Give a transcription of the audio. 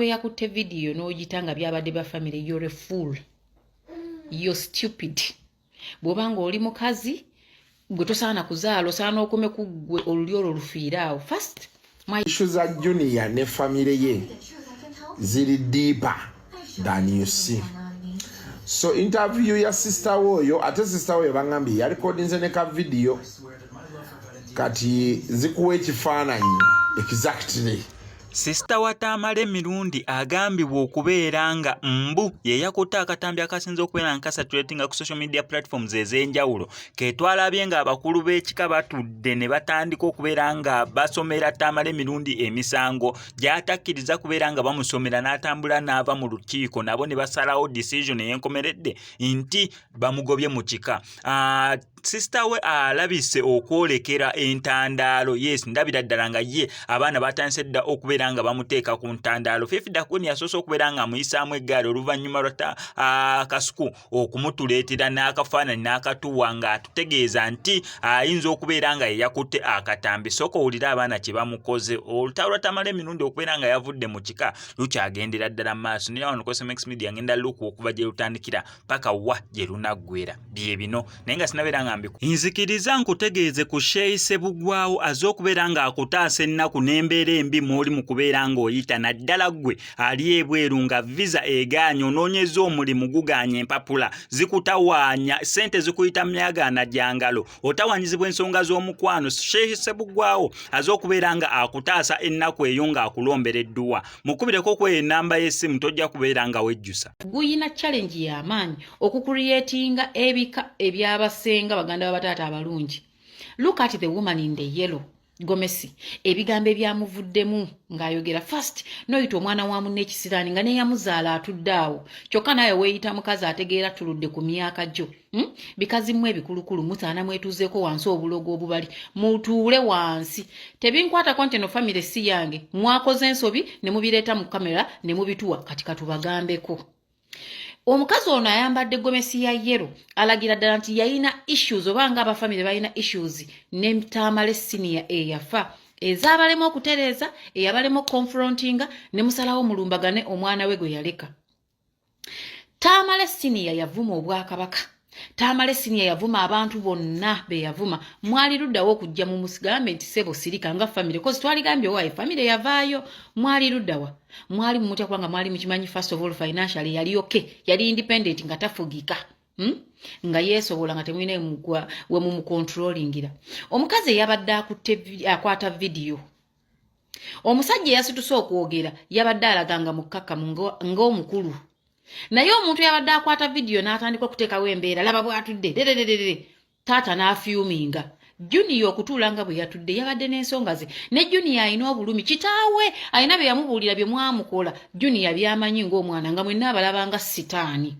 omuntu eyakutte video n'ogitanga byabadde ba family, you're a fool, you're stupid. Bw'obanga oli mukazi gwe tosaana kuzaala osaana okume ku gwe olulyo olufiiraawo. First issue za Junior ne family ye ziri deeper than you see. So interview ya sister woyo, ate sister woyo bangambye ya recordinze ne ka video kati zikuwa ekifaananyi exactly. Sister Watamale mirundi agambibwa okubeera nga mbu ye yakutte akatambi akasinza okubeera nga saturatinga ku social media platforms ez'enjawulo ketwalabye nga abakulu b'ekika batudde ne batandika okubeera nga basomera Tamale mirundi emisango gy'atakkiriza kubeera nga bamusomera n'atambula n'ava mu lukiiko nabo ne basalawo decision eyenkomeredde nti bamugobye mu kika. Sister we alabise okwolekera entandaalo. Yes, ndabira ddala nga ye abaana batandise dda okubeera nga bamuteeka ku ntandaalo. Fifi Dakuni yasoose okubeera nga amuyisaamu eggaali oluvannyuma lwa kasuku okumutuleetera n'akafaananyi n'akatuwa nga atutegeeza nti ayinza okubeera nga ye yakutte akatambi. Sooka owulira abaana kye bamukoze. Olutalo lwa Tamale emirundi okubeera nga yavudde mu kika lukyagendera ddala mu maaso. Naye wano ku SMX Media ngenda luku okuva gye lutandikira paka wa gye lunaggwera. Bye bino naye nga sinabeera nga nzikiriza nkutegeeze ku Sheyi Ssebugwawo az'okubeera nga akutaasa ennaku n'embeera embi mw'oli mu kubeera ng'oyita naddala ggwe ali ebweru nga visa egaanya onoonyeza omulimu gugaanya empapula zikutawaanya ssente zikuyita myagaana gyangalo otawanyizibwa ensonga z'omukwano. Sheyi Ssebugwawo az'okubeera nga akutaasa ennaku eyo ng'akulombera edduwa mukubireko ku ennamba y'essimu tojja kubeera nga wejjusa. Guyina challenge y'amaanyi okucreatinga ebika ebyabasenga baganda babataata abalungi. Look at the woman in the yellow. Gomesi ebigambo ebyamuvuddemu ng'ayogera first noyita omwana wa munne ekisiraani nga neyamuzaala atudde awo kyokka naye weeyita mukazi ategeera tuludde ku myaka gyo. Bikazi mmwe ebikulukulu mutaana mwetuuzeeko wansi obulogo obubali mutuule wansi. Tebinkwatako nti eno family si yange mwakoze ensobi ne mubireeta mu kamera ne mubituwa kati katubagambeko. Omukazi ono ayambadde gomesi ya yero alagira ddala nti yalina issues oba nga abafamily balina issues ne Tamale senior eyafa ezaabalema okutereeza eyabalema okonfrontinga ne musalawo mulumbagane omwana we gwe yaleka. Tamale senior yavuma obwakabaka. Tamale senior yavuma abantu bonna be yavuma. Mwali luddawo okujja mu musigambe nti sebo sirika nga family kozi twaligambye owaye family yavaayo. Mwali luddawa mwali mumutya kubanga mwali mukimanyi first of all financially yali okay yali independent nga tafugika nga yesobola nga temwine mugwa we mu controllingira. Omukazi yabadde akwata video. Omusajja yasituse okwogera yabadde alaganga mukaka ng'omukulu. Naye omuntu yabadde akwata video n'atandika okuteekawo embeera laba bw'atudde taata n'afyuminga. Junior okutuula nga bwe yatudde yabadde n'ensonga ze ne Junior alina obulumi kitaawe alina bye yamubuulira bye mwamukola Junior byamanyi ng'omwana nga mwenna abalabanga sitaani.